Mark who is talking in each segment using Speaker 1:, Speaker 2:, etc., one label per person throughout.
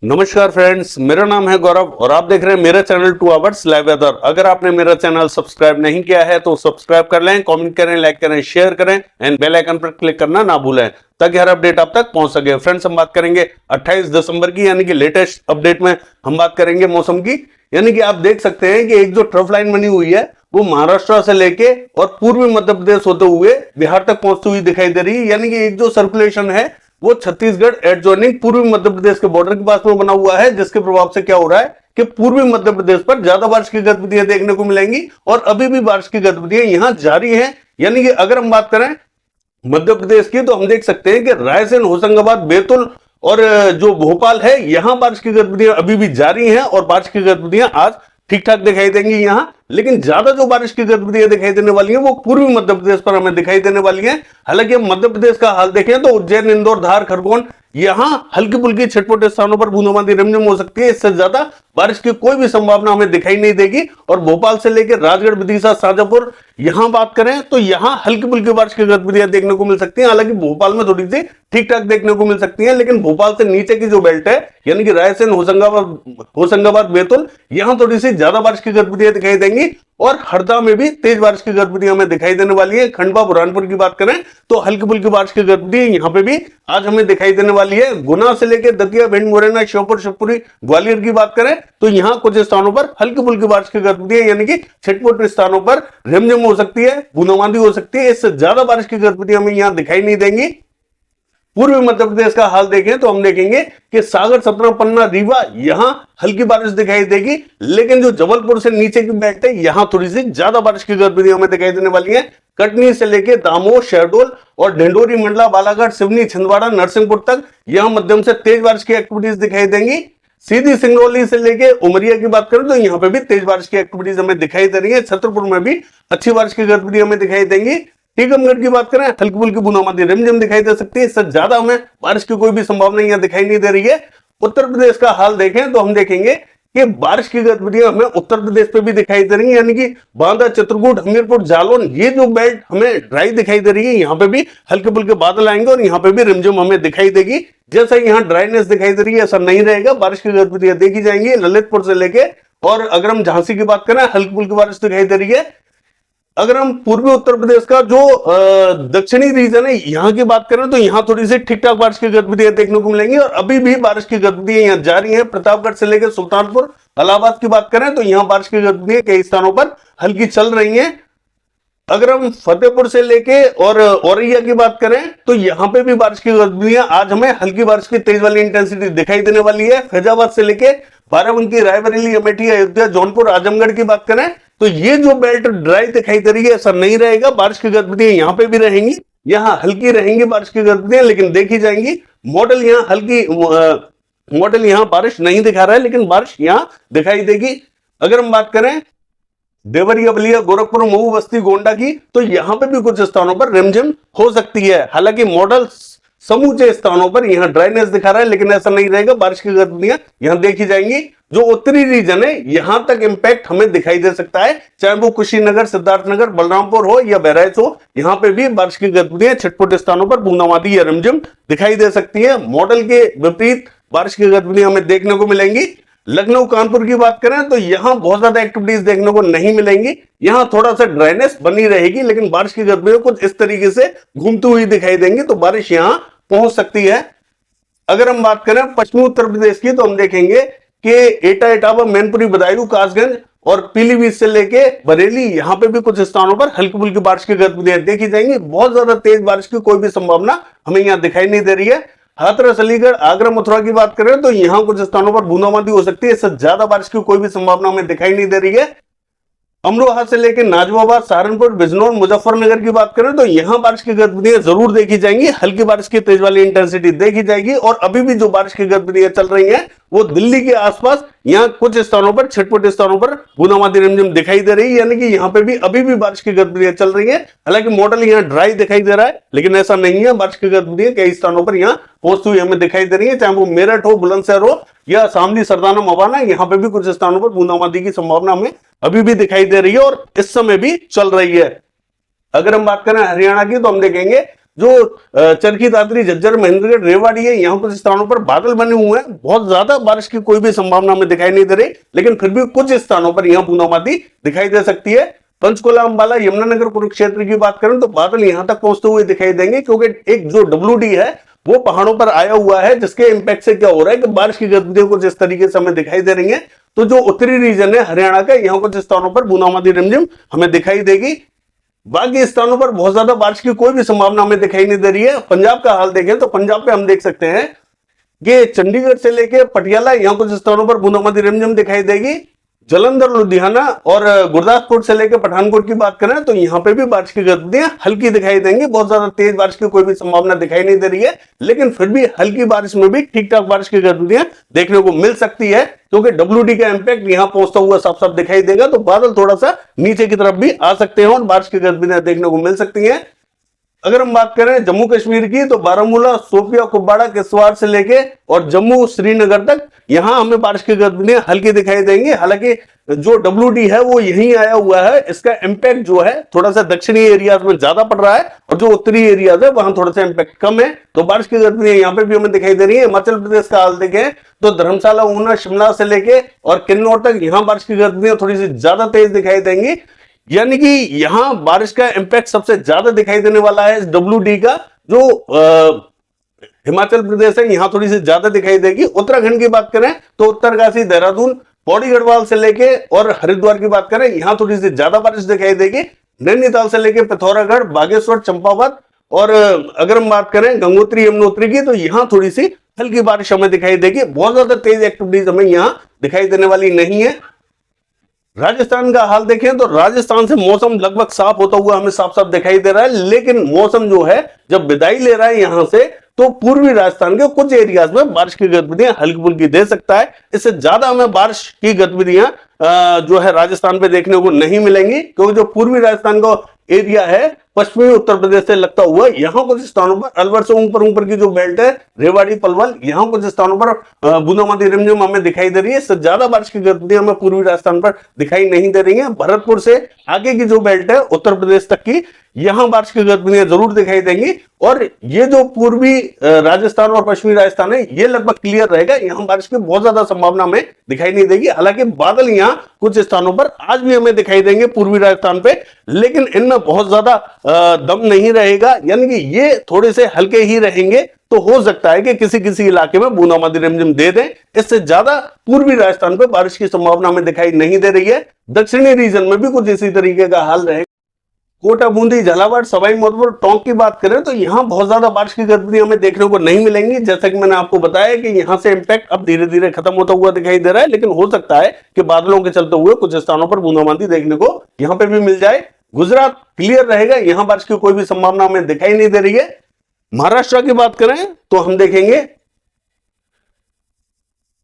Speaker 1: नमस्कार फ्रेंड्स, मेरा नाम है गौरव और आप देख रहे हैं मेरा चैनल 2 आवर्स लाइव वेदर। अगर आपने मेरा चैनल सब्सक्राइब नहीं किया है तो सब्सक्राइब कर लें, कमेंट करें, लाइक करें, शेयर करें एंड बेल आइकन पर क्लिक करना ना भूलें ताकि हर अपडेट आप तक पहुंच सके। फ्रेंड्स, हम बात करेंगे 28 दिसंबर की, यानी कि लेटेस्ट अपडेट में हम बात करेंगे मौसम की। यानी कि आप देख सकते हैं कि एक जो ट्रफ लाइन बनी हुई है वो महाराष्ट्र से लेके और पूर्वी मध्य प्रदेश होते हुए बिहार तक पहुंचती हुई दिखाई दे रही है। यानी कि एक जो सर्कुलेशन है वो छत्तीसगढ़ एडजॉइनिंग पूर्वी मध्य प्रदेश के बॉर्डर के पास में बना हुआ है, जिसके प्रभाव से क्या हो रहा है कि पूर्वी मध्य प्रदेश पर ज्यादा बारिश की गतिविधियां देखने को मिलेंगी और अभी भी बारिश की गतिविधियां यहां जारी हैं। यानी कि अगर हम बात करें मध्य प्रदेश की तो हम देख सकते हैं कि रायसेन, होशंगाबाद, बैतूल और जो भोपाल है यहां बारिश की गतिविधियां अभी भी जारी हैं और बारिश की गतिविधियां आज ठीक ठाक दिखाई देंगी यहां। लेकिन ज्यादा जो बारिश की गतिविधियां दिखाई देने वाली हैं वो पूर्वी मध्य प्रदेश पर हमें दिखाई देने वाली हैं। हालांकि हम मध्य प्रदेश का हाल देखें तो उज्जैन, इंदौर, धार, खरगोन यहां हल्की फुल्की छिटपुट स्थानों पर बूंदाबांदी रिमझिम हो सकती है। इससे ज्यादा बारिश की कोई भी संभावना हमें दिखाई नहीं देगी। और भोपाल से लेकर राजगढ़, विदिशा, शाजापुर यहां बात करें तो यहां हल्की फुल्की बारिश की गतिविधियां देखने को मिल सकती हैं। हालांकि भोपाल में थोड़ी सी ठीक ठाक देखने को मिल सकती है, लेकिन भोपाल से नीचे की जो बेल्ट है यानी कि रायसेन, होशंगाबाद, बैतूल यहां थोड़ी सी ज्यादा बारिश की गतिविधियां दिखाई देंगी और हरदा में भी तेज बारिश की गतिविधियां हमें दिखाई देने वाली है। खंडवा, बुरहानपुर की बात करें तो हल्की फुल्की बारिश की गतिविधियां यहां पे भी आज हमें दिखाई देने वाली है। गुना से लेकर दतिया, भिंड, मुरैना, श्योपुर, शिवपुरी, ग्वालियर की बात करें तो यहां कुछ स्थानों पर हल्की फुल्की बारिश की गतिविधियां यानी कि छिटपुट स्थानों पर रिमझिम हो सकती है, बूंदाबांदी हो सकती है। इससे ज्यादा बारिश की गतिविधियां हमें यहां दिखाई नहीं देंगी। पूर्वी मध्य प्रदेश का हाल देखें तो हम देखेंगे कि सागर, सतना, पन्ना, रीवा यहां हल्की बारिश दिखाई देगी, लेकिन जो जबलपुर से नीचे की बेल्ट है यहां थोड़ी सी ज्यादा बारिश की गतिविधियां हमें दिखाई देने वाली है। कटनी से लेकर दामोह, शहडोल और ढिंडोरी, मंडला, बालाघाट, सिवनी, छिंदवाड़ा, नरसिंहपुर तक यहां मध्यम से तेज बारिश की एक्टिविटीज दिखाई देंगी। सीधी सिंगरौली से लेके उमरिया की बात करें तो यहां पे भी तेज बारिश की एक्टिविटीज हमें दिखाई दे रही है। छतरपुर में भी अच्छी बारिश की गतिविधि हमें दिखाई देंगी। टीकमगढ़ की बात करें हल्की फुल्की बूंदाबांदी रिमझिम दिखाई दे सकती है। इससे ज्यादा हमें बारिश की कोई भी संभावना यहां दिखाई नहीं दे रही है। उत्तर प्रदेश का हाल देखें तो हम देखेंगे कि बारिश की गतिविधियां हमें उत्तर प्रदेश पे भी दिखाई दे रही है। यानी कि बांदा, चित्रकूट, हमीरपुर, जालौन ये जो बेल्ट हमें ड्राई दिखाई दे रही है यहां पे भी हल्के फुल्के बादल आएंगे और यहां पे भी रिमझिम हमें दिखाई देगी। जैसा यहां ड्राइनेस दिखाई दे रही है ऐसा नहीं रहेगा, बारिश की गतिविधियां देखी जाएंगी ललितपुर से लेके। और अगर हम झांसी की बात करें हल्की फुल्की बारिश दिखाई दे रही है। अगर हम पूर्वी उत्तर प्रदेश का जो दक्षिणी रीजन है यहां की बात करें तो यहां थोड़ी सी ठीक ठाक बारिश की गतिविधियां देखने को मिलेंगी और अभी भी बारिश की गतिविधियां यहां जारी हैं। प्रतापगढ़ से लेकर सुल्तानपुर, इलाहाबाद की बात करें तो यहां बारिश की गतिविधियां कई स्थानों पर हल्की चल रही हैं। अगर हम फतेहपुर से लेके और औरैया की बात करें तो यहां पे भी बारिश की गतिविधियां आज हमें हल्की बारिश की तेज वाली इंटेंसिटी दिखाई देने वाली है। फैजाबाद से लेके बाराबंकी, रायबरेली, अमेठी, अयोध्या, जौनपुर, आजमगढ़ की बात करें तो ये जो बेल्ट ड्राई दिखाई दे रही है ऐसा नहीं रहेगा, बारिश की गतिविधियां यहां पे भी रहेंगी। यहां हल्की रहेंगी बारिश की गतिविधियां लेकिन देखी जाएंगी। मॉडल यहां बारिश नहीं दिखा रहा है लेकिन बारिश यहां दिखाई देगी। अगर हम बात करें देवरिया, बलिया, गोरखपुर, मऊ, बस्ती, गोंडा की तो यहां पे भी कुछ स्थानों पर रिमझिम हो सकती है। हालांकि मॉडल समूचे स्थानों पर यहां ड्राइनेस दिखा रहा है लेकिन ऐसा नहीं रहेगा, बारिश की गतिविधियां यहां देखी जाएंगी। जो उत्तरी रीजन है यहां तक इंपैक्ट हमें दिखाई दे सकता है, चाहे वो कुशीनगर, सिद्धार्थनगर, बलरामपुर हो या बहराइच हो, यहां पे भी बारिश की गतिविधियां छिटपुट स्थानों पर बूंदाबांदी या रिमझिम दिखाई दे सकती है। मॉडल के विपरीत बारिश की गतिविधियां हमें देखने को मिलेंगी। लखनऊ, कानपुर की बात करें तो यहां बहुत ज्यादा एक्टिविटीज देखने को नहीं मिलेंगी। यहां थोड़ा सा ड्राइनेस बनी रहेगी लेकिन बारिश की गतिविधियां कुछ इस तरीके से घूमती हुई दिखाई देंगी तो बारिश यहां पहुंच सकती है। अगर हम बात करें पश्चिमी उत्तर प्रदेश की तो हम देखेंगे कि एटा, इटावा, मैनपुरी, बदायूं, कासगंज और पीलीभीत से लेके बरेली यहां पे भी कुछ स्थानों पर हल्की फुल्की बारिश की गतिविधियां देखी जाएंगी। बहुत ज्यादा तेज बारिश की कोई भी संभावना हमें यहां दिखाई नहीं दे रही है। हाथरस, अलीगढ़, आगरा, मथुरा की बात करें तो यहां कुछ स्थानों पर बूंदाबांदी हो सकती है। इससे ज्यादा बारिश की कोई भी संभावना हमें दिखाई नहीं दे रही है। अमरोहा से लेकर नाजमाबाद, सहारनपुर, बिजनौर, मुजफ्फरनगर की बात करें तो यहां बारिश की गतिविधियां जरूर देखी जाएंगी, हल्की बारिश की तेज वाली इंटेंसिटी देखी जाएगी। और अभी भी जो बारिश की गतिविधियां चल रही हैं वो दिल्ली के आसपास यहां कुछ स्थानों पर, छिटपुट स्थानों पर बूंदाबांदी रिमझिम दिखाई दे रही है। यानी कि यहां पे भी अभी भी बारिश की गतिविधियां चल रही है। हालांकि मॉडल यहां ड्राई दिखाई दे रहा है लेकिन ऐसा नहीं है, बारिश की गतिविधियां कई स्थानों पर यहां पहुंचती हुई हमें दिखाई दे रही है, चाहे वो मेरठ हो, बुलंदशहर हो या शामली, सरदाना, मवाना, यहां पे भी कुछ स्थानों पर बूंदाबांदी की संभावना हमें अभी भी दिखाई दे रही है और इस समय भी चल रही है। अगर हम बात करें हरियाणा की तो हम देखेंगे जो चरखी दादरी झज्जर महेंद्रगढ़ रेवाड़ी है, यहाँ कुछ स्थानों पर बादल बने हुए हैं। बहुत ज्यादा बारिश की कोई भी संभावना हमें दिखाई नहीं दे रही, लेकिन फिर भी कुछ स्थानों पर यहाँ बूंदाबांदी दिखाई दे सकती है। पंचकुला अंबाला यमुनानगर कुरुक्षेत्र की बात करें तो बादल यहां तक पहुंचते हुए दिखाई देंगे, क्योंकि एक जो WD है वो पहाड़ों पर आया हुआ है, जिसके इंपैक्ट से क्या हो रहा है कि बारिश की गतिविधियां कुछ इस तरीके से हमें दिखाई दे रही है। तो जो उत्तरी रीजन है हरियाणा का, यहाँ कुछ स्थानों पर बूंदाबांदी रिमझिम हमें दिखाई देगी। बाकी स्थानों पर बहुत ज्यादा बारिश की कोई भी संभावना हमें दिखाई नहीं दे रही है। पंजाब का हाल देखें तो पंजाब पे हम देख सकते हैं कि चंडीगढ़ से लेकर पटियाला, यहाँ कुछ स्थानों पर बूंदाबांदी रिमझिम दिखाई देगी। जलंधर, लुधियाना और गुरदासपुर से लेकर पठानकोट की बात करें तो यहाँ पे भी बारिश की गतिविधियां हल्की दिखाई देंगी। बहुत ज्यादा तेज बारिश की कोई भी संभावना दिखाई नहीं दे रही है, लेकिन फिर भी हल्की बारिश में भी ठीक ठाक बारिश की गतिविधियां देखने को मिल सकती है, क्योंकि WD का इंपैक्ट यहाँ पहुंचता हुआ साफ साफ दिखाई देगा। तो बादल थोड़ा सा नीचे की तरफ भी आ सकते हैं और बारिश की गतिविधियां देखने को मिल सकती है। अगर हम बात करें जम्मू कश्मीर की तो बारामूला, शोपिया, कुपवाड़ा, किश्तवाड़ से लेके और जम्मू श्रीनगर तक यहां हमें बारिश की गतिविधियां हल्की दिखाई देंगी। हालांकि जो WD है वो यहीं आया हुआ है, इसका इंपैक्ट जो है थोड़ा सा दक्षिणी एरियाज में ज्यादा पड़ रहा है और जो उत्तरी एरियाज है वहां थोड़ा सा इंपैक्ट कम है। तो बारिश की गतिविधियां यहाँ पे भी हमें दिखाई दे रही है। हिमाचल प्रदेश का हाल देखें तो धर्मशाला, ऊना, शिमला से लेके और किन्नौर तक यहाँ बारिश की गतिविधियां थोड़ी सी ज्यादा तेज दिखाई देंगी, यानी कि यहां बारिश का इंपैक्ट सबसे ज्यादा दिखाई देने वाला है इस WD का। जो हिमाचल प्रदेश है यहां थोड़ी सी ज्यादा दिखाई देगी। उत्तराखंड की बात करें तो उत्तरकाशी, देहरादून, पौड़ी गढ़वाल से लेके और हरिद्वार की बात करें यहां थोड़ी सी ज्यादा बारिश दिखाई देगी। नैनीताल से लेके पिथौरागढ़, बागेश्वर, चंपावत और अगर हम बात करें गंगोत्री, यमुनोत्री की तो यहां थोड़ी सी हल्की बारिश हमें दिखाई देगी। बहुत ज्यादा तेज एक्टिविटीज हमें यहां दिखाई देने वाली नहीं है। राजस्थान का हाल देखें तो राजस्थान से मौसम लगभग साफ होता हुआ हमें साफ साफ दिखाई दे रहा है, लेकिन मौसम जो है जब विदाई ले रहा है यहां से तो पूर्वी राजस्थान के कुछ एरियाज में बारिश की गतिविधियां हल्की फुल्की दे सकता है। इससे ज्यादा हमें बारिश की गतिविधियां जो है राजस्थान पे देखने को नहीं मिलेंगी, क्योंकि जो पूर्वी राजस्थान का एरिया है पश्चिमी उत्तर प्रदेश से लगता हुआ, यहाँ कुछ स्थानों पर अलवर से ऊपर की जो बेल्ट है रेवाड़ी, पलवल, यहाँ कुछ स्थानों पर बूंदाबांदी रिमझिम हमें दिखाई दे रही है। इससे ज्यादा बारिश की गतिविधियां हमें पूर्वी राजस्थान पर दिखाई नहीं दे रही है। भरतपुर से आगे की जो बेल्ट है उत्तर प्रदेश तक की, यहां बारिश की गतिविधियां जरूर दिखाई देंगी। और ये जो पूर्वी राजस्थान और पश्चिमी राजस्थान है ये लगभग क्लियर रहेगा, यहां बारिश की बहुत ज्यादा संभावना हमें दिखाई नहीं देगी। हालांकि बादल यहां कुछ स्थानों पर आज भी हमें दिखाई देंगे पूर्वी राजस्थान पे, लेकिन इनमें बहुत ज्यादा दम नहीं रहेगा, यानी कि ये थोड़े से हल्के ही रहेंगे। तो हो सकता है कि किसी किसी इलाके में बूंदाबांदी रिमझिम दे दें। इससे ज्यादा पूर्वी राजस्थान पे बारिश की संभावना हमें दिखाई नहीं दे रही है। दक्षिणी रीजन में भी कुछ इसी तरीके का हाल रहेगा। कोटा, बूंदी, झालावाड़, सवाई माधोपुर, टोंक की बात करें तो यहां बहुत ज्यादा बारिश की गतिविधि हमें देखने को नहीं मिलेंगी। जैसा कि मैंने आपको बताया कि यहां से इंपैक्ट अब धीरे धीरे खत्म होता हुआ दिखाई दे रहा है, लेकिन हो सकता है कि बादलों के चलते हुए कुछ स्थानों पर बूंदाबांदी देखने को यहां पे भी मिल जाए। गुजरात क्लियर रहेगा, यहां बारिश की कोई भी संभावना हमें दिखाई नहीं दे रही है। महाराष्ट्र की बात करें तो हम देखेंगे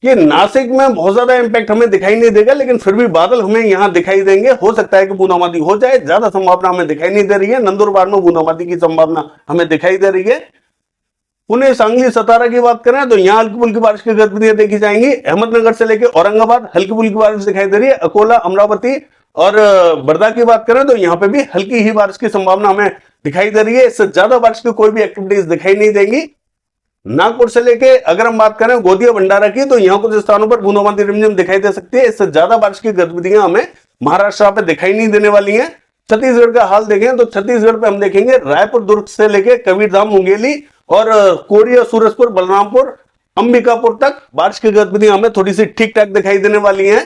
Speaker 1: कि नासिक में बहुत ज्यादा इंपैक्ट हमें दिखाई नहीं देगा, लेकिन फिर भी बादल हमें यहां दिखाई देंगे। हो सकता है कि बूंदाबांदी हो जाए, ज्यादा संभावना हमें दिखाई नहीं दे रही है। नंदुरबार में बूंदाबांदी की संभावना हमें दिखाई दे रही है। पुणे, सांगली, सतारा की बात करें तो यहां हल्की फुल्की बारिश की गतिविधियां देखी जाएंगी। अहमदनगर से लेकर औरंगाबाद हल्की फुल्की बारिश दिखाई दे रही है। अकोला, अमरावती और वर्धा की बात करें तो यहां पे भी हल्की ही बारिश की संभावना हमें दिखाई दे रही है। इससे ज्यादा बारिश की कोई भी एक्टिविटीज दिखाई नहीं देंगी। नागपुर से लेके अगर हम बात करें गोदिया, भंडारा की तो यहां कुछ स्थानों पर बूंदाबांदी रिमझिम दिखाई दे सकती है। इससे ज्यादा बारिश की गतिविधियां हमें महाराष्ट्र पे दिखाई नहीं देने वाली हैं। छत्तीसगढ़ का हाल देखें तो छत्तीसगढ़ पे हम देखेंगे रायपुर, दुर्ग से लेके कबीरधाम, मुंगेली और कोरिया, सूरजपुर, बलरामपुर, अंबिकापुर तक बारिश की गतिविधियां हमें थोड़ी सी ठीक ठाक दिखाई देने वाली हैं।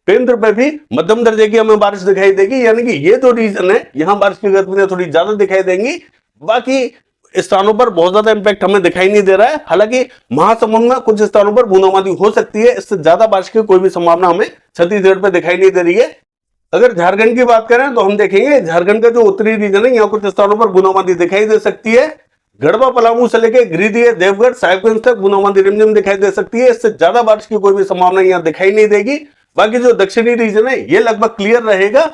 Speaker 1: पेंद्र पे भी मध्यम दर्जे की हमें बारिश दिखाई देगी, यानी कि ये जो रीजन है यहां बारिश की गतिविधियां थोड़ी ज्यादा दिखाई देंगी। बाकी स्थानों पर बहुत ज्यादा इंपैक्ट हमें दिखाई नहीं दे रहा है। हालांकि महासमुंद में कुछ स्थानों पर बूंदाबांदी हो सकती है। इससे ज्यादा बारिश की कोई भी संभावना हमें छत्तीसगढ़ पर दिखाई नहीं दे रही है। अगर झारखंड की बात करें तो हम देखेंगे झारखंड का जो उत्तरी रीजन है यहाँ कुछ स्थानों पर बूंदाबांदी दिखाई दे सकती है। गढ़वा, पलामू से लेकर गिरिडीह, देवगढ़, साहिबगंज तक बूंदाबांदी रिमझिम दिखाई दे सकती है। इससे ज्यादा बारिश की कोई भी संभावना यहाँ दिखाई नहीं देगी। बाकी जो दक्षिणी रीजन है ये लगभग क्लियर रहेगा।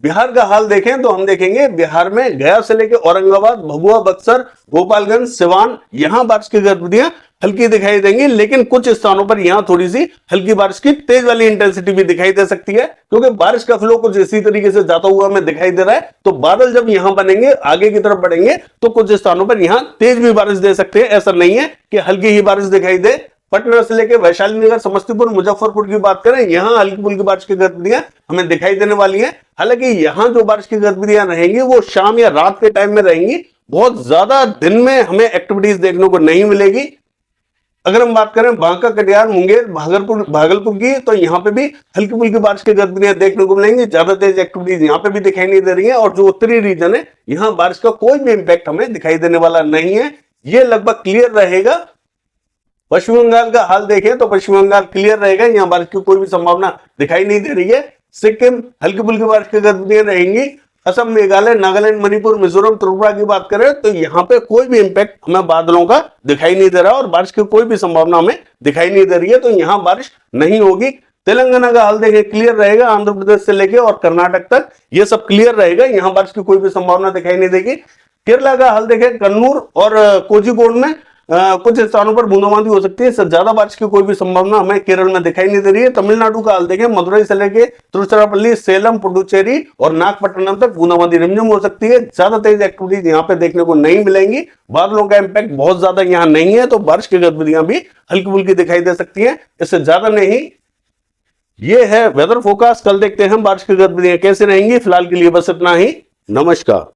Speaker 1: बिहार का हाल देखें तो हम देखेंगे बिहार में गया से लेकर औरंगाबाद, भभुआ, बक्सर, गोपालगंज, सिवान, यहां बारिश की गतिविधियां हल्की दिखाई देंगी, लेकिन कुछ स्थानों पर यहां थोड़ी सी हल्की बारिश की तेज वाली इंटेंसिटी भी दिखाई दे सकती है, क्योंकि बारिश का फ्लो कुछ इसी तरीके से जाता हुआ हमें दिखाई दे रहा है। तो बादल जब यहां बनेंगे, आगे की तरफ बढ़ेंगे, तो कुछ स्थानों पर यहां तेज भी बारिश दे सकते हैं। ऐसा नहीं है कि हल्की ही बारिश दिखाई दे। पटना से लेकर वैशाली नगर, समस्तीपुर, मुजफ्फरपुर की बात करें, यहां हल्की फुल्की बारिश की गतिविधियां हमें दिखाई देने वाली हैं। हालांकि यहां जो बारिश की गतिविधियां रहेंगी वो शाम या रात के टाइम में रहेंगी, बहुत ज्यादा दिन में हमें एक्टिविटीज देखने को नहीं मिलेगी। अगर हम बात करें बांका, कटिहार, मुंगेर, भागलपुर की, तो यहाँ पे भी हल्की फुल्की बारिश की गतिविधियां देखने को मिलेंगी। ज्यादा तेज एक्टिविटीज यहाँ पे भी दिखाई नहीं दे रही है। और जो उत्तरी रीजन है, यहाँ बारिश का कोई भी इंपैक्ट हमें दिखाई देने वाला नहीं है, ये लगभग क्लियर रहेगा। पश्चिम बंगाल का हाल देखें तो पश्चिम बंगाल क्लियर रहेगा, यहाँ बारिश की कोई भी संभावना दिखाई नहीं दे रही है। सिक्किम हल्की फुल्की बारिश की गतिविधियां रहेंगी। असम, मेघालय, नागालैंड, मणिपुर, मिजोरम, त्रिपुरा की बात करें तो यहाँ पे कोई भी इंपैक्ट हमें बादलों का दिखाई नहीं दे रहा और बारिश की कोई भी संभावना हमें दिखाई नहीं दे रही है, तो यहाँ बारिश नहीं होगी। तेलंगाना का हाल देखें क्लियर रहेगा, आंध्र प्रदेश से लेके और कर्नाटक तक ये सब क्लियर रहेगा, यहाँ बारिश की कोई भी संभावना दिखाई नहीं देगी। केरला का हाल देखें, कन्नूर और कोझिकोड में कुछ स्थानों पर बूंदाबांदी हो सकती है। इससे ज्यादा बारिश की कोई भी संभावना हमें केरल में दिखाई नहीं दे रही है। तमिलनाडु का हाल देखें, मदुरई से लेके तिरुचिरापल्ली, सेलम, पुडुचेरी और नागपट्टनम तक बूंदाबांदी रिमझिम हो सकती है। ज्यादा तेज एक्टिविटीज यहाँ पे देखने को नहीं मिलेंगी। बादलों का इंपैक्ट बहुत ज्यादा यहाँ नहीं है, तो बारिश की गतिविधियां भी हल्की फुल्की दिखाई दे सकती है, इससे ज्यादा नहीं। ये है वेदर फोरकास्ट। कल देखते हैं बारिश की गतिविधियां कैसे रहेंगी। फिलहाल के लिए बस इतना ही। नमस्कार।